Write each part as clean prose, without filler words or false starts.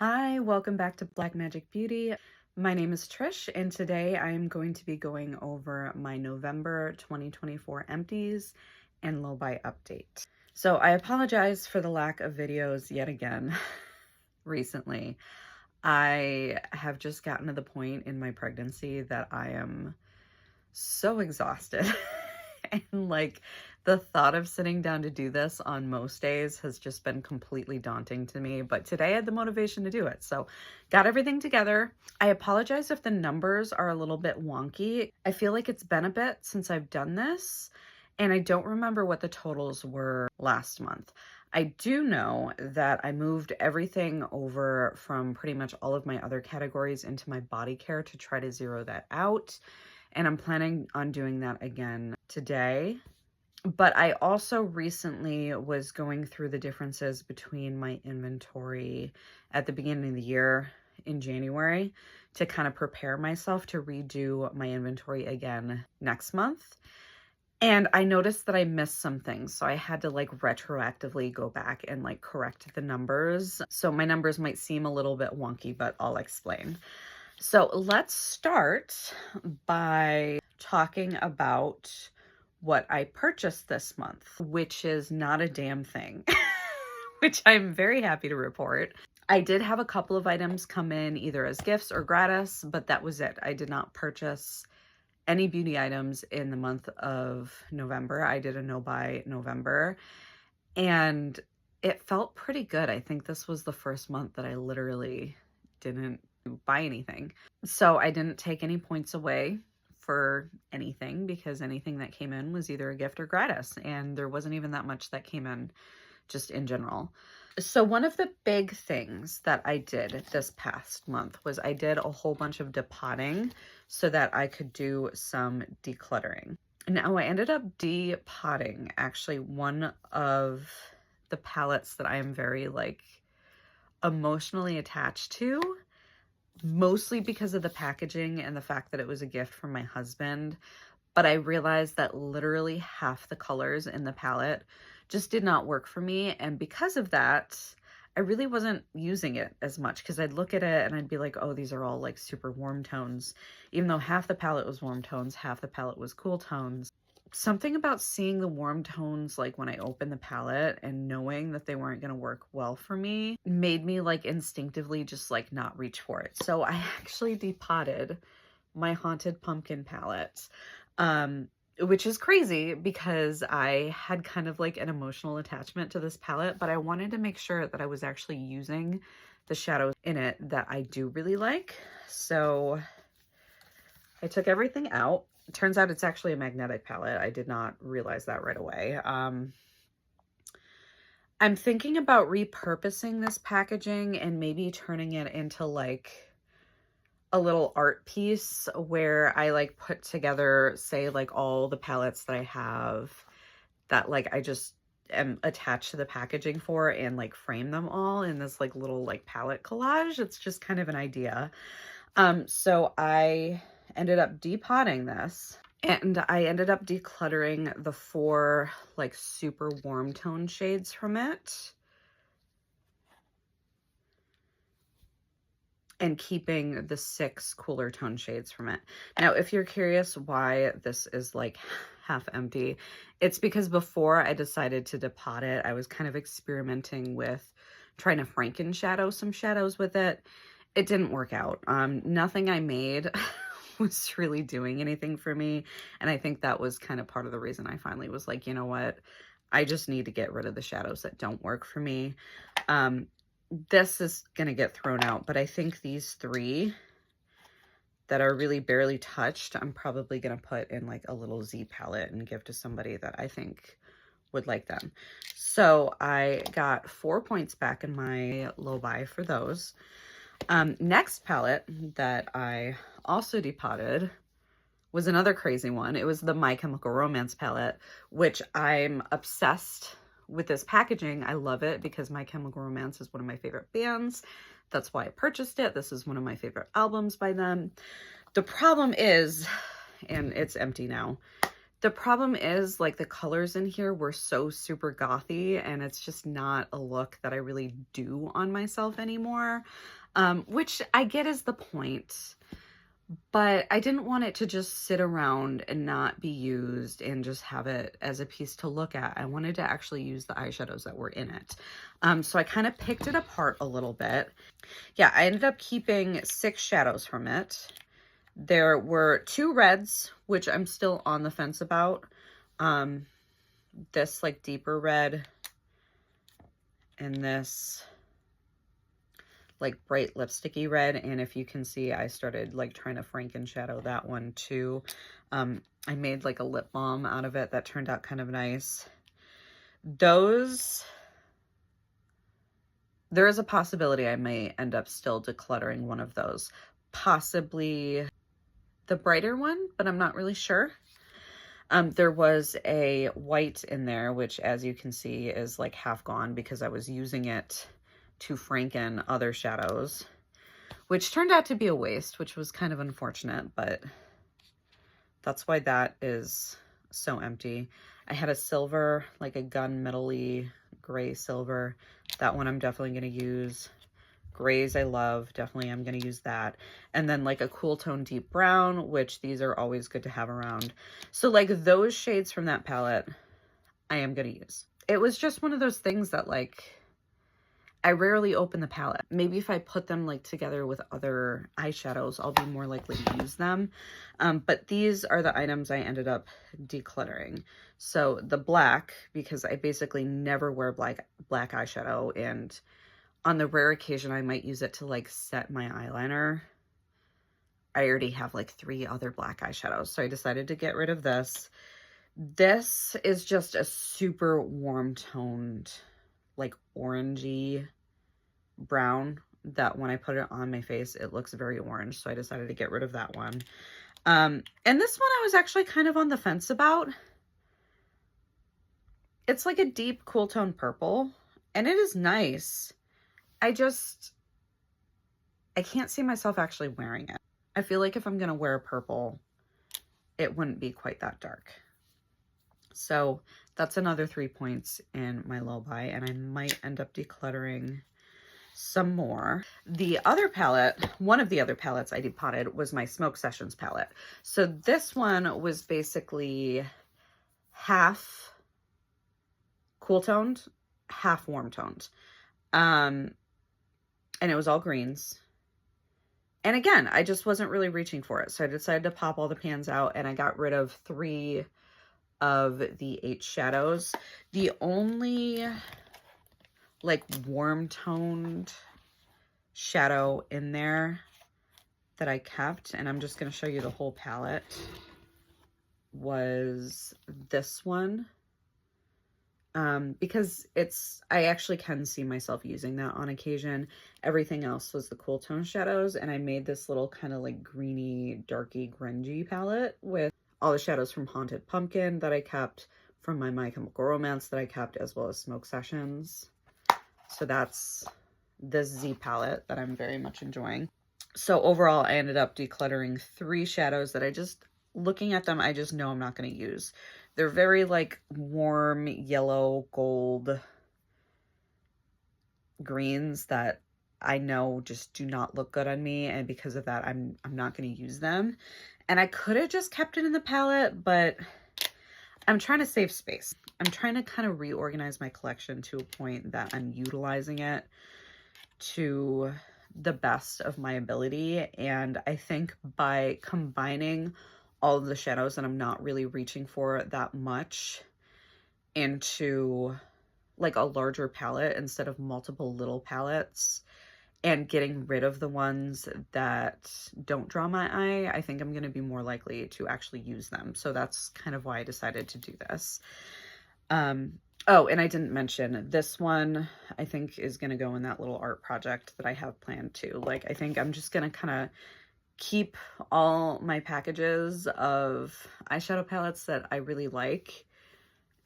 Hi, welcome back to Black Magic Beauty. My name is Trish, and today I am going to be going over my November 2024 empties and low buy update. So I apologize for the lack of videos yet again recently. I have just gotten to the point in my pregnancy that I am so exhausted and like the thought of sitting down to do this on most days has just been completely daunting to me, but today I had the motivation to do it. So got everything together. I apologize if the numbers are a little bit wonky. I feel like it's been a bit since I've done this, and I don't remember what the totals were last month. I do know that I moved everything over from pretty much all of my other categories into my body care to try to zero that out. And I'm planning on doing that again today. But I also recently was going through the differences between my inventory at the beginning of the year in January to kind of prepare myself to redo my inventory again next month. And I noticed that I missed some things. So I had to like retroactively go back and like correct the numbers. So my numbers might seem a little bit wonky, but I'll explain. So let's start by talking about what I purchased this month, which is not a damn thing, which I'm very happy to report. I did have a couple of items come in either as gifts or gratis, but that was it. I did not purchase any beauty items in the month of November. I did a no buy November, and it felt pretty good. I think this was the first month that I literally didn't buy anything. So I didn't take any points away for anything because anything that came in was either a gift or gratis, and there wasn't even that much that came in just in general. So one of the big things that I did this past month was I did a whole bunch of depotting so that I could do some decluttering. Now I ended up depotting actually one of the palettes that I am very like emotionally attached to, mostly because of the packaging and the fact that it was a gift from my husband. But I realized that literally half the colors in the palette just did not work for me. And because of that, I really wasn't using it as much because I'd look at it and I'd be like, oh, these are all like super warm tones. Even though half the palette was warm tones, half the palette was cool tones. Something about seeing the warm tones like when I opened the palette and knowing that they weren't going to work well for me made me like instinctively just like not reach for it. So I actually depotted my Haunted Pumpkin palette, which is crazy because I had kind of like an emotional attachment to this palette, but I wanted to make sure that I was actually using the shadows in it that I do really like. So I took everything out. It turns out it's actually a magnetic palette. I did not realize that right away. I'm thinking about repurposing this packaging and maybe turning it into like a little art piece where I like put together, say, like all the palettes that I have that like I just am attached to the packaging for and like frame them all in this like little like palette collage. It's just kind of an idea. So I ended up depotting this, and I ended up decluttering the 4 like super warm tone shades from it and keeping the 6 cooler tone shades from it. Now, if you're curious why this is like half empty, it's because before I decided to depot it, I was kind of experimenting with trying to Franken shadow some shadows with it. It didn't work out. Nothing I made was really doing anything for me. And I think that was kind of part of the reason I finally was like, you know what? I just need to get rid of the shadows that don't work for me. This is going to get thrown out, but I think these 3 that are really barely touched, I'm probably going to put in like a little Z palette and give to somebody that I think would like them. So I got 4 points back in my low buy for those. Next palette that I also depotted was another crazy one. It was the My Chemical Romance palette, which I'm obsessed with this packaging. I love it because My Chemical Romance is one of my favorite bands. That's why I purchased it. This is one of my favorite albums by them. The problem is, and it's empty now, The problem is, like, the colors in here were so super gothy, and it's just not a look that I really do on myself anymore, which I get is the point. But I didn't want it to just sit around and not be used and just have it as a piece to look at. I wanted to actually use the eyeshadows that were in it. So I kind of picked it apart a little bit. Yeah, I ended up keeping 6 shadows from it. There were 2 reds, which I'm still on the fence about. This like deeper red and this like bright lipsticky red. And if you can see, I started like trying to Franken shadow that one too. I made like a lip balm out of it that turned out kind of nice. Those, there is a possibility I may end up still decluttering one of those, possibly the brighter one, but I'm not really sure. There was a white in there, which as you can see is like half gone because I was using it to Franken other shadows, which turned out to be a waste, which was kind of unfortunate, but that's why that is so empty. I had a silver, like a gunmetal-y gray silver. That one I'm definitely going to use. Grays I love, definitely I'm going to use that. And then like a cool tone deep brown, which these are always good to have around. So like those shades from that palette, I am going to use. It was just one of those things that like, I rarely open the palette. Maybe if I put them like together with other eyeshadows, I'll be more likely to use them. But these are the items I ended up decluttering. So the black, because I basically never wear black eyeshadow, and on the rare occasion I might use it to like set my eyeliner, I already have like 3 other black eyeshadows. So I decided to get rid of this. This is just a super warm toned, like orangey brown, that when I put it on my face, it looks very orange. So I decided to get rid of that one. And this one I was actually kind of on the fence about. It's like a deep cool tone purple, and it is nice. I can't see myself actually wearing it. I feel like if I'm going to wear purple, it wouldn't be quite that dark. So that's another 3 points in my low buy, and I might end up decluttering some more. The other palette, one of the other palettes I depotted was my Smoke Sessions palette. So this one was basically half cool toned, half warm toned. And it was all greens. And again, I just wasn't really reaching for it. So I decided to pop all the pans out, and I got rid of 3 of the 8 shadows. The only like warm toned shadow in there that I kept, and I'm just going to show you the whole palette, was this one. Because I actually can see myself using that on occasion. Everything else was the cool tone shadows, and I made this little kind of like greeny, darky, grungy palette with all the shadows from Haunted Pumpkin that I kept, from my My Chemical Romance that I kept, as well as Smoke Sessions. So that's this Z palette that I'm very much enjoying. So overall, I ended up decluttering 3 shadows that I just, looking at them, I just know I'm not going to use. They're very like warm yellow gold greens that I know just do not look good on me, and because of that I'm not going to use them. And I could have just kept it in the palette, but I'm trying to save space. I'm trying to kind of reorganize my collection to a point that I'm utilizing it to the best of my ability. And I think by combining all of the shadows that I'm not really reaching for that much into like a larger palette instead of multiple little palettes, and getting rid of the ones that don't draw my eye, I think I'm going to be more likely to actually use them. So that's kind of why I decided to do this. Oh, and I didn't mention this one, I think is going to go in that little art project that I have planned too. Like, I think I'm just going to kind of keep all my packages of eyeshadow palettes that I really like,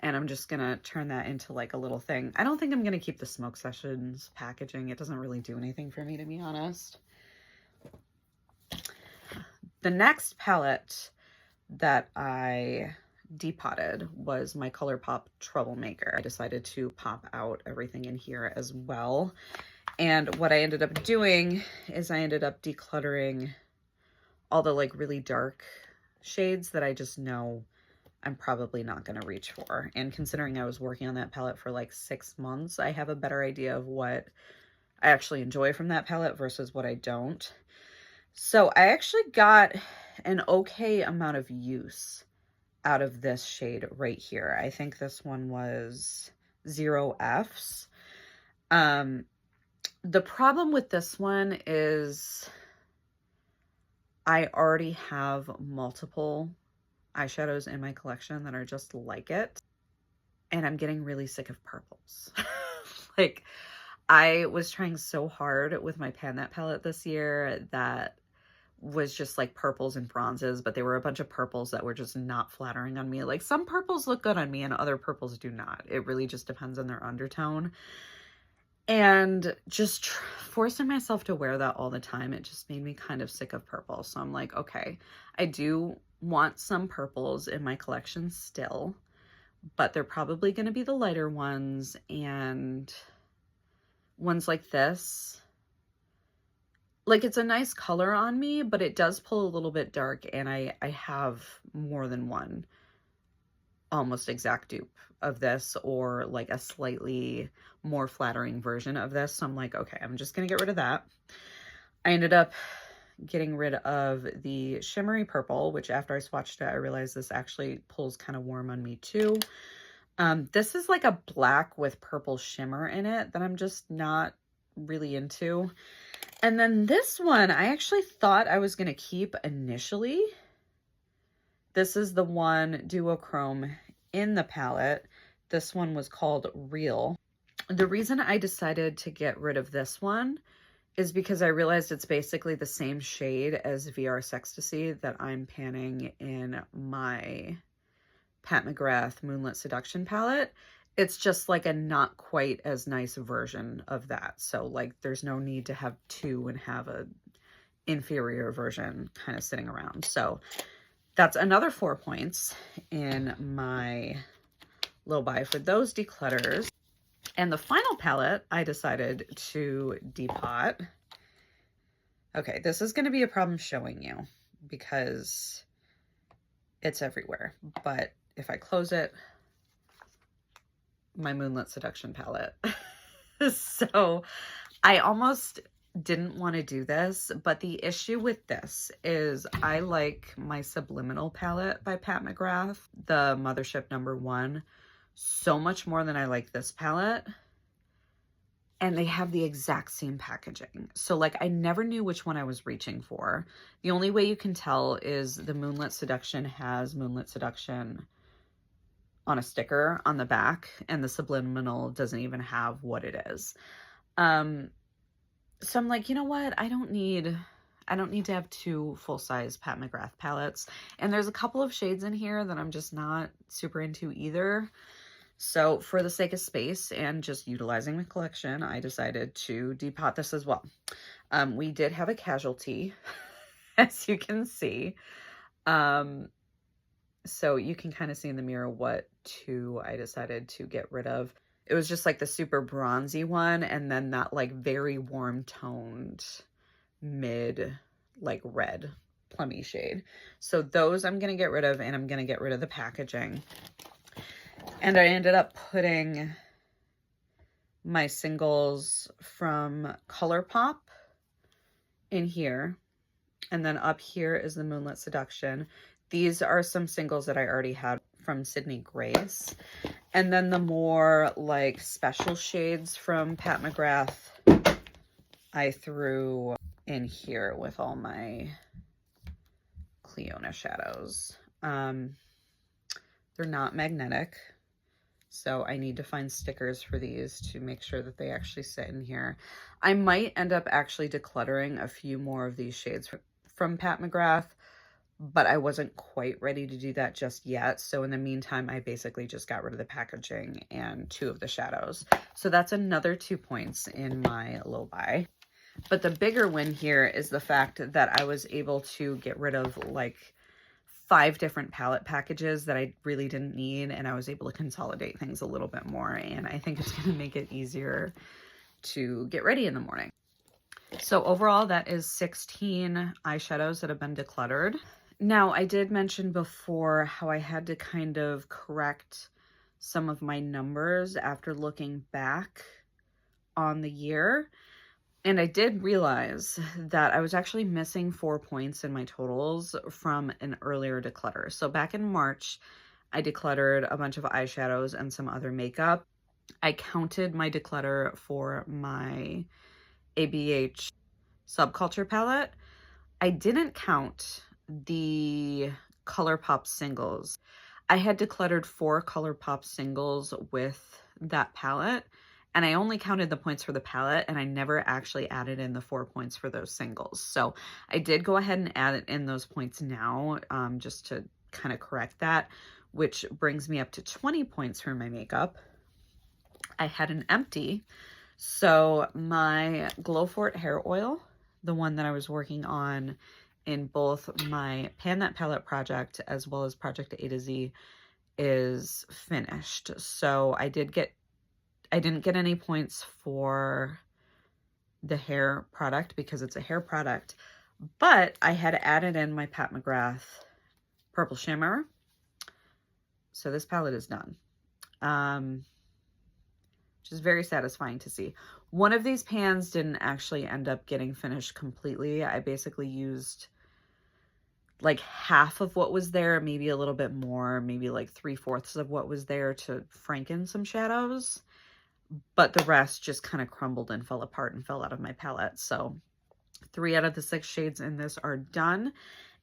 and I'm just gonna turn that into like a little thing. I don't think I'm gonna keep the Smoke Sessions packaging. It doesn't really do anything for me, to be honest. The next palette that I depotted was my ColourPop Troublemaker. I decided to pop out everything in here as well. And what I ended up doing is I ended up decluttering all the like really dark shades that I just know I'm probably not going to reach for. And considering I was working on that palette for like 6 months, I have a better idea of what I actually enjoy from that palette versus what I don't. So I actually got an okay amount of use out of this shade right here. I think this one was 0Fs. The problem with this one is I already have multiple eyeshadows in my collection that are just like it, and I'm getting really sick of purples. Like, I was trying so hard with my Pan That palette this year that was just like purples and bronzes, but they were a bunch of purples that were just not flattering on me. Like, some purples look good on me and other purples do not. It really just depends on their undertone. And just forcing myself to wear that all the time, it just made me kind of sick of purple. So I'm like, okay, I do want some purples in my collection still, but they're probably going to be the lighter ones, and ones like this. Like, it's a nice color on me, but it does pull a little bit dark, and I have more than one almost exact dupe of this, or like a slightly more flattering version of this. So I'm like, okay, I'm just gonna get rid of that. I ended up getting rid of the shimmery purple, which after I swatched it, I realized this actually pulls kind of warm on me too. This is like a black with purple shimmer in it that I'm just not really into. And then this one, I actually thought I was gonna keep initially. This is the one duochrome in the palette. This one was called Real. The reason I decided to get rid of this one is because I realized it's basically the same shade as VR Sextasy that I'm panning in my Pat McGrath Moonlit Seduction palette. It's just like a not quite as nice version of that. So like, there's no need to have two and have a inferior version kind of sitting around. So that's another 4 points in my low buy for those declutters. And the final palette I decided to depot. Okay, this is going to be a problem showing you because it's everywhere. But if I close it, my Moonlit Seduction palette. So I almost didn't want to do this, but the issue with this is I like my Subliminal palette by Pat McGrath, the Mothership #1, so much more than I like this palette. And they have the exact same packaging. So like, I never knew which one I was reaching for. The only way you can tell is the Moonlit Seduction has Moonlit Seduction on a sticker on the back, and the Subliminal doesn't even have what it is. So I'm like, you know what? I don't need to have 2 full-size Pat McGrath palettes. And there's a couple of shades in here that I'm just not super into either. So for the sake of space and just utilizing the collection, I decided to depot this as well. We did have a casualty, as you can see. So you can kind of see in the mirror what 2 I decided to get rid of. It was just like the super bronzy one, and then that like very warm toned mid like red plummy shade. So those I'm going to get rid of, and I'm going to get rid of the packaging. And I ended up putting my singles from ColourPop in here. And then up here is the Moonlit Seduction. These are some singles that I already had from Sydney Grace. And then the more like special shades from Pat McGrath, I threw in here with all my Cleona shadows. They're not magnetic, so I need to find stickers for these to make sure that they actually sit in here. I might end up actually decluttering a few more of these shades from Pat McGrath, but I wasn't quite ready to do that just yet. So in the meantime, I basically just got rid of the packaging and 2 of the shadows. So that's another 2 points in my low buy. But the bigger win here is the fact that I was able to get rid of like 5 different palette packages that I really didn't need, and I was able to consolidate things a little bit more, and I think it's going to make it easier to get ready in the morning. So overall, that is 16 eyeshadows that have been decluttered. Now, I did mention before how I had to kind of correct some of my numbers after looking back on the year. And I did realize that I was actually missing 4 points in my totals from an earlier declutter. So back in March, I decluttered a bunch of eyeshadows and some other makeup. I counted my declutter for my ABH Subculture palette. I didn't count the ColourPop singles. I had decluttered 4 ColourPop singles with that palette, and I only counted the points for the palette, and I never actually added in the 4 points for those singles. So I did go ahead and add in those points now, just to kind of correct that, which brings me up to 20 points for my makeup. I had an empty. So my Glow Fort hair oil, the one that I was working on in both my Pan That Palette project as well as Project A to Z, is finished. So I didn't get any points for the hair product because it's a hair product, but I had added in my Pat McGrath Purple Shimmer. So this palette is done. Which is very satisfying to see. One of these pans didn't actually end up getting finished completely. I basically used like half of what was there, maybe a little bit more, maybe like 3/4 of what was there to franken some shadows. But the rest just kind of crumbled and fell apart and fell out of my palette. So 3 out of the 6 shades in this are done.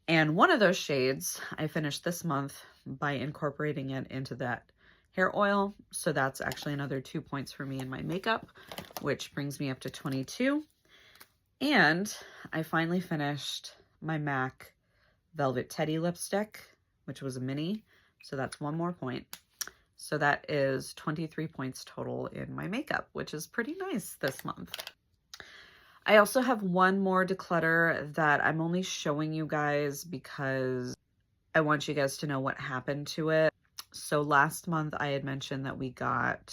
And one of those shades I finished this month by incorporating it into that hair oil. So that's actually another 2 points for me in my makeup, which brings me up to 22. And I finally finished my MAC Velvet Teddy lipstick, which was a mini. So that's 1 more point. So that is 23 points total in my makeup, which is pretty nice this month. I also have one more declutter that I'm only showing you guys because I want you guys to know what happened to it. So last month I had mentioned that we got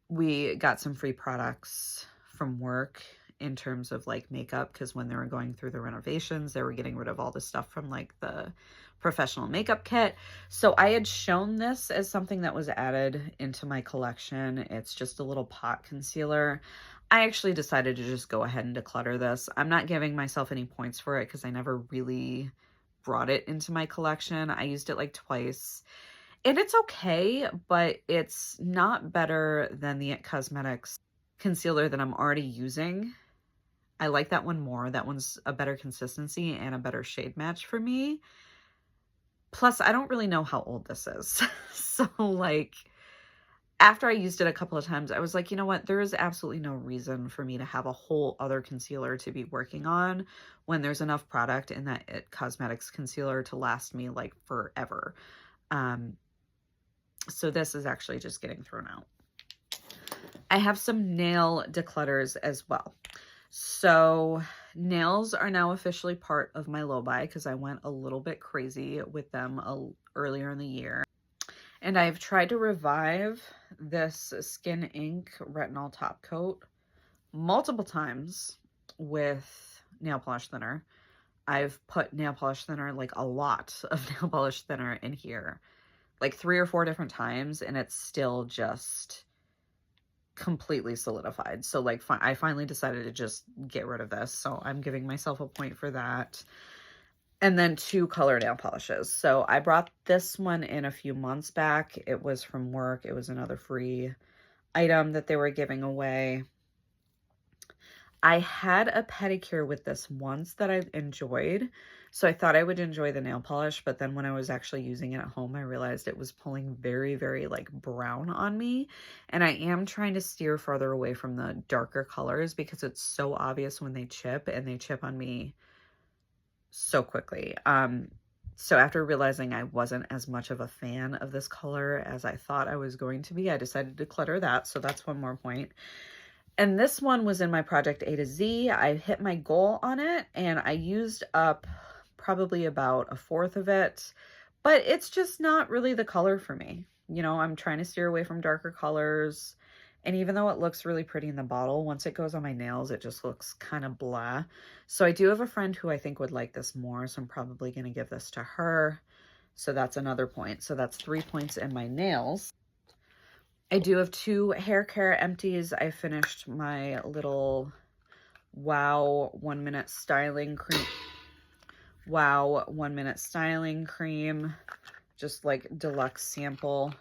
some free products from work in terms of like makeup, because when they were going through the renovations, they were getting rid of all the stuff from like the professional makeup kit. So I had shown this as something that was added into my collection. It's just a little pot concealer. I actually decided to just go ahead and declutter this. I'm not giving myself any points for it because I never really brought it into my collection. I used it like twice. And it's okay, but it's not better than the IT Cosmetics concealer that I'm already using. I like that one more. That one's a better consistency and a better shade match for me. Plus, I don't really know how old this is. So, like, after I used it a couple of times, I was like, you know what? There is absolutely no reason for me to have a whole other concealer to be working on when there's enough product in that IT Cosmetics concealer to last me, like, forever. So this is actually just getting thrown out. I have some nail declutters as well. So nails are now officially part of my low buy because I went a little bit crazy with them earlier in the year. And I've tried to revive this Skin Inc. Retinol Top Coat multiple times with nail polish thinner. I've put nail polish thinner, like a lot of nail polish thinner in here, like 3 or 4 different times, and it's still just completely solidified. So like I finally decided to just get rid of this. So I'm giving myself a point for that. And then 2 color nail polishes. So I brought this one in a few months back. It was from work. It was another free item that they were giving away. I had a pedicure with this once that I enjoyed, so I thought I would enjoy the nail polish, but then when I was actually using it at home, I realized it was pulling very, very like brown on me, and I am trying to steer farther away from the darker colors because it's so obvious when they chip, and they chip on me so quickly. So after realizing I wasn't as much of a fan of this color as I thought I was going to be, I decided to declutter that, so that's 1 more point. And this one was in my Project A to Z. I hit my goal on it, and I used up probably about 1/4 of it, but it's just not really the color for me. You know, I'm trying to steer away from darker colors. And even though it looks really pretty in the bottle, once it goes on my nails, it just looks kind of blah. So I do have a friend who I think would like this more, so I'm probably going to give this to her. So that's another point. So that's 3 points in my nails. I do have 2 hair care empties. I finished my little Wow 1 minute styling cream. Wow 1 minute styling cream. Just like deluxe sample.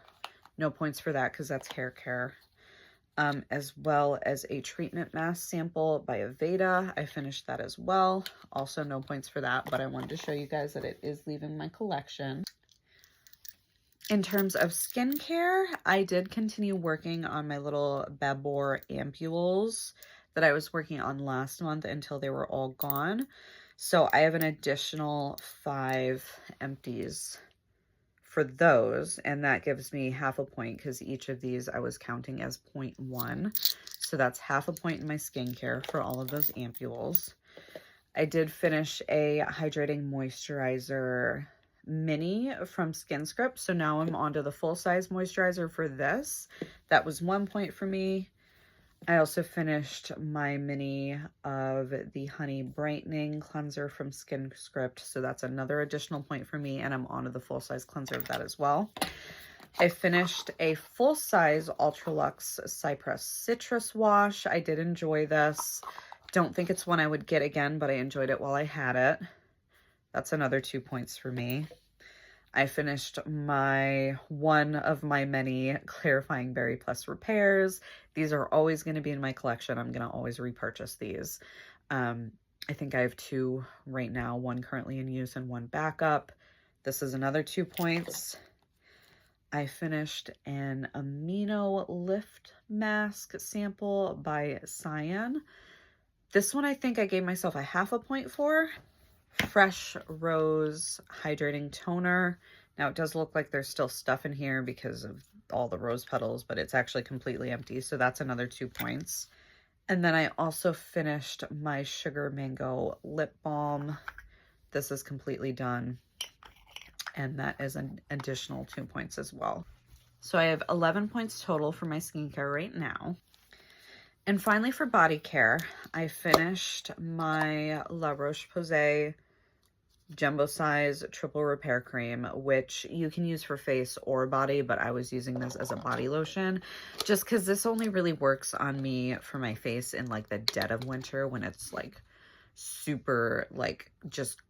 No points for that because that's hair care. As well as a treatment mask sample by Aveda. I finished that as well. Also no points for that, but I wanted to show you guys that it is leaving my collection. In terms of skincare, I did continue working on my little Babor ampules that I was working on last month until they were all gone. So I have an additional 5 empties for those, and that gives me half a point because each of these I was counting as 0.1. So that's half a point in my skincare for all of those ampules. I did finish a hydrating moisturizer mini from SkinScript. So now I'm onto the full-size moisturizer for this. That was 1 point for me. I also finished my mini of the Honey Brightening Cleanser from SkinScript. So that's another additional point for me, and I'm onto the full-size cleanser of that as well. I finished a full-size Ultralux Cypress Citrus Wash. I did enjoy this. Don't think it's one I would get again, but I enjoyed it while I had it. That's another 2 points for me. I finished one of my many Clarifying Berry Plus repairs. These are always going to be in my collection. I'm going to always repurchase these. I think I have 2 right now, 1 currently in use and 1 backup. This is another 2 points. I finished an Amino Lift Mask sample by Cyan. This one I think I gave myself a half a point for. Fresh Rose Hydrating Toner. Now it does look like there's still stuff in here because of all the rose petals, but it's actually completely empty. So that's another 2 points. And then I also finished my Sugar Mango Lip Balm. This is completely done. And that is an additional 2 points as well. So I have 11 points total for my skincare right now. And finally for body care, I finished my La Roche-Posay Jumbo Size Triple Repair Cream, which you can use for face or body, but I was using this as a body lotion just because this only really works on me for my face in like the dead of winter when it's like super like just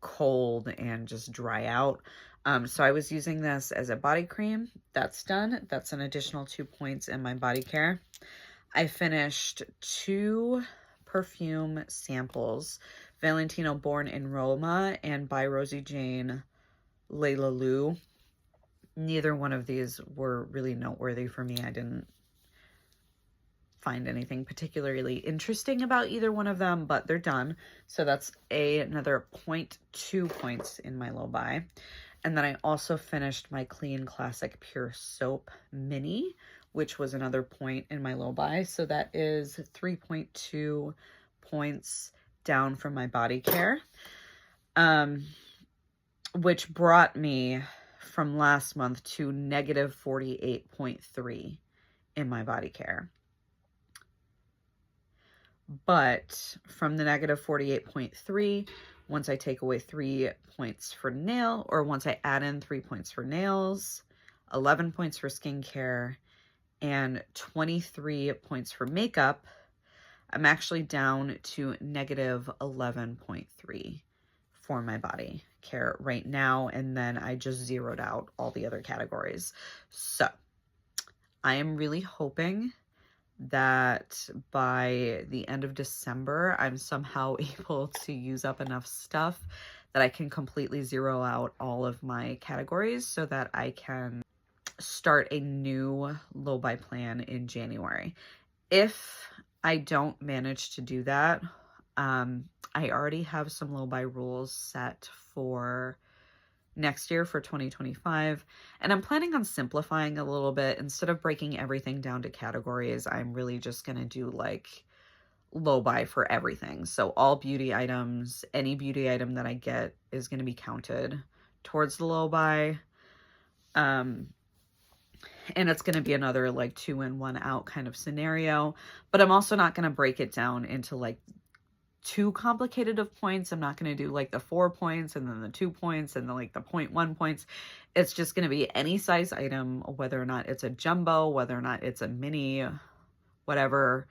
cold and just dry out. So I was using this as a body cream. That's done. That's an additional 2 points in my body care. I finished 2 perfume samples, Valentino Born in Roma and by Rosie Jane Layla Lou. Neither one of these were really noteworthy for me. I didn't find anything particularly interesting about either one of them, but they're done. So that's another 0.2 points in my low buy. And then I also finished my Clean Classic Pure Soap Mini, which was another point in my low buy. So that is 3.2 points down from my body care, which brought me from last month to negative 48.3 in my body care. But from the negative 48.3, once I take away 3 points for once I add in 3 points for nails, 11 points for skincare, and 23 points for makeup, I'm actually down to negative 11.3 for my body care right now. And then I just zeroed out all the other categories. So I am really hoping that by the end of December, I'm somehow able to use up enough stuff that I can completely zero out all of my categories so that I can start a new low buy plan in January. If I don't manage to do that, I already have some low buy rules set for next year for 2025, and I'm planning on simplifying a little bit. Instead of breaking everything down to categories, I'm really just gonna do like low buy for everything. So all beauty items, any beauty item that I get is gonna be counted towards the low buy. And it's going to be another like 2 in, 1 out kind of scenario, but I'm also not going to break it down into like too complicated of points. I'm not going to do like the 4 points and then the 2 points and then like the 0.1 points. It's just going to be any size item, whether or not it's a jumbo, whether or not it's a mini, whatever.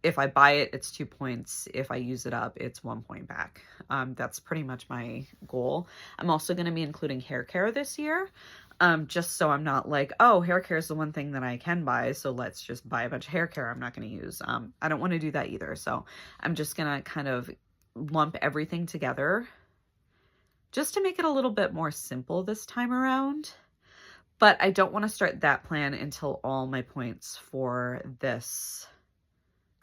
If I buy it, it's 2 points. If I use it up, it's 1 point back. That's pretty much my goal. I'm also going to be including hair care this year. Just so I'm not like, oh, hair care is the one thing that I can buy, so let's just buy a bunch of hair care I'm not going to use. I don't want to do that either. So I'm just going to kind of lump everything together just to make it a little bit more simple this time around. But I don't want to start that plan until all my points for this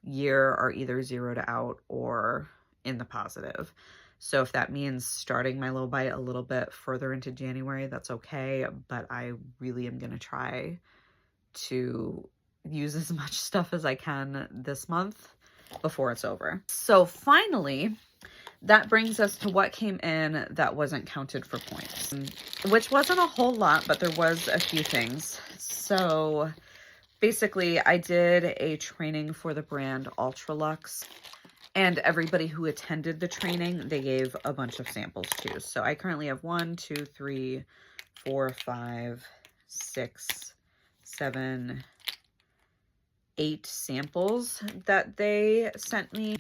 year are either zeroed out or in the positive. So if that means starting my low buy a little bit further into January, that's okay. But I really am going to try to use as much stuff as I can this month before it's over. So finally, that brings us to what came in that wasn't counted for points, which wasn't a whole lot, but there was a few things. So basically, I did a training for the brand Ultralux. And everybody who attended the training, they gave a bunch of samples too. So I currently have 1, 2, 3, 4, 5, 6, 7, 8 samples that they sent me.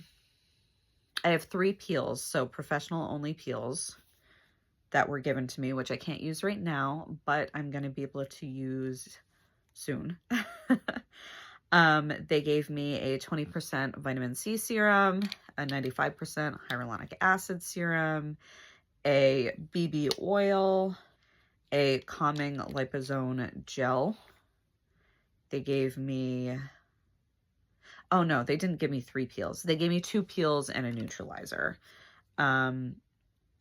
I have 3 peels, so professional only peels that were given to me, which I can't use right now, but I'm going to be able to use soon. They gave me a 20% vitamin C serum, a 95% hyaluronic acid serum, a BB oil, a calming liposome gel. They gave me, oh no, they didn't give me 3 peels. They gave me 2 peels and a neutralizer.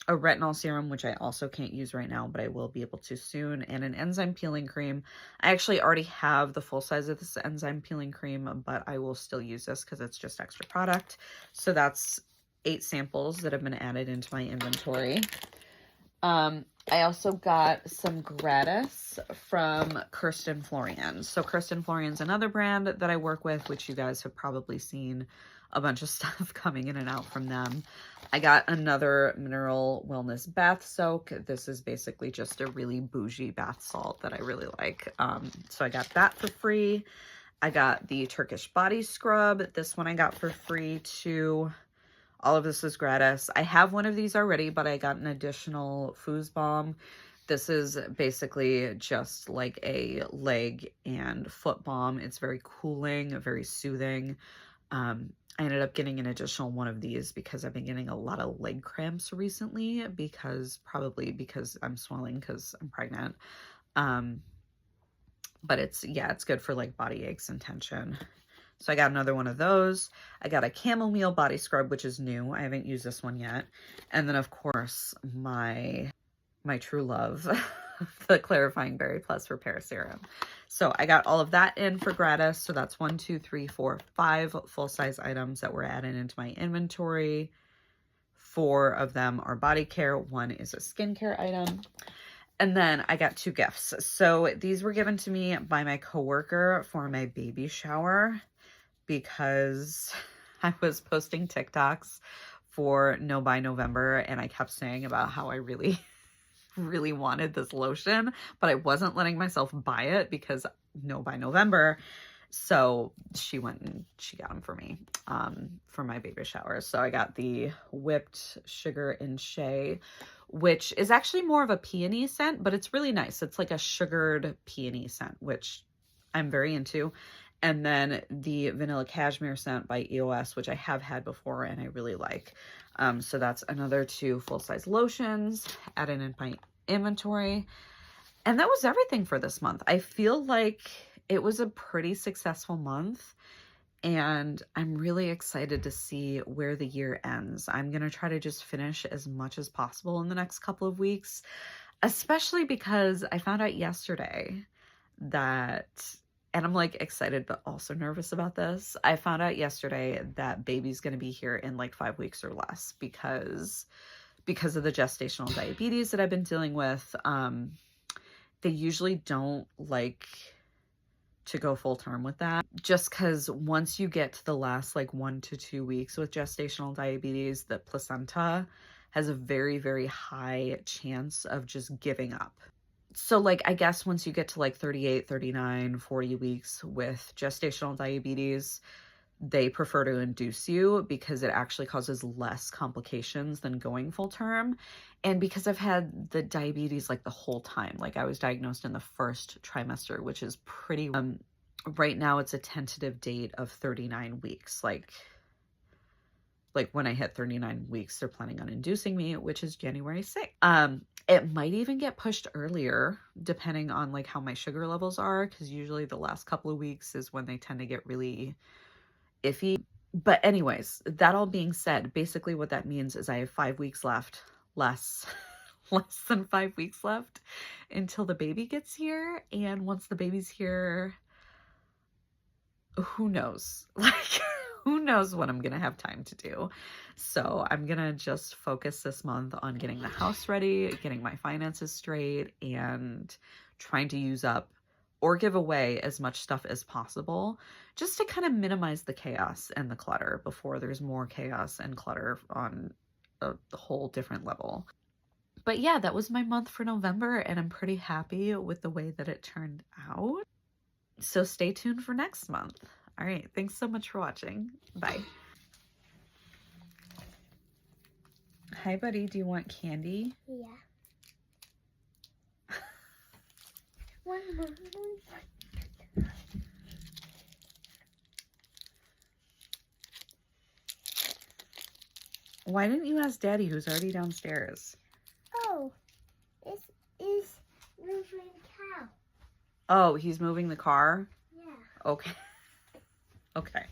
A retinol serum, which I also can't use right now, but I will be able to soon, and an enzyme peeling cream. I actually already have the full size of this enzyme peeling cream, but I will still use this because it's just extra product. So that's 8 samples that have been added into my inventory. I also got some gratis from Kirsten Florian. So Kirsten Florian's another brand that I work with, which you guys have probably seen a bunch of stuff coming in and out from them. I got another mineral wellness bath soak. This is basically just a really bougie bath salt that I really like. So I got that for free. I got the Turkish body scrub. This one I got for free too. All of this is gratis. I have one of these already, but I got an additional foosbalm. This is basically just like a leg and foot balm. It's very cooling, very soothing. I ended up getting an additional one of these because I've been getting a lot of leg cramps recently probably because I'm swelling because I'm pregnant. But it's good for like body aches and tension. So I got another one of those. I got a chamomile body scrub, which is new. I haven't used this one yet. And then of course my true love, the clarifying berry plus repair serum. So I got all of that in for gratis. So that's 1, 2, 3, 4, 5 full-size items that were added into my inventory. 4 of them are body care. 1 is a skincare item. And then I got 2 gifts. So these were given to me by my coworker for my baby shower because I was posting TikToks for No Buy November and I kept saying about how I really wanted this lotion, but I wasn't letting myself buy it because No Buy November. So she went and she got them for me for my baby shower. So I got the whipped sugar and shea, which is actually more of a peony scent, but it's really nice. It's like a sugared peony scent, which I'm very into. And then the vanilla cashmere scent by EOS, which I have had before and I really like. So that's another 2 full-size lotions added in my inventory. And that was everything for this month. I feel like it was a pretty successful month and I'm really excited to see where the year ends. I'm going to try to just finish as much as possible in the next couple of weeks, especially because I found out yesterday that, and I'm like excited but also nervous about this. I found out yesterday that baby's going to be here in like 5 weeks or less because because of the gestational diabetes that I've been dealing with, they usually don't like to go full term with that, just because once you get to the last like 1 to 2 weeks with gestational diabetes, the placenta has a very, very high chance of just giving up. So like, I guess once you get to like 38, 39, 40 weeks with gestational diabetes, they prefer to induce you because it actually causes less complications than going full term. And because I've had the diabetes like the whole time, like I was diagnosed in the first trimester, which is pretty, right now it's a tentative date of 39 weeks. Like when I hit 39 weeks, they're planning on inducing me, which is January 6th. It might even get pushed earlier depending on like how my sugar levels are, because usually the last couple of weeks is when they tend to get really iffy. But anyways, that all being said, basically what that means is I have 5 weeks left, less than 5 weeks left until the baby gets here. And once the baby's here, who knows? Like, who knows what I'm gonna have time to do. So I'm gonna just focus this month on getting the house ready, getting my finances straight, and trying to use up or give away as much stuff as possible, just to kind of minimize the chaos and the clutter before there's more chaos and clutter on a whole different level. But yeah, that was my month for November, and I'm pretty happy with the way that it turned out. So stay tuned for next month. All right, thanks so much for watching. Bye. Hi, buddy. Do you want candy? Yeah. One more. Why didn't you ask Daddy, who's already downstairs? Oh, this is moving cow. Oh, he's moving the car? Yeah. Okay. Okay.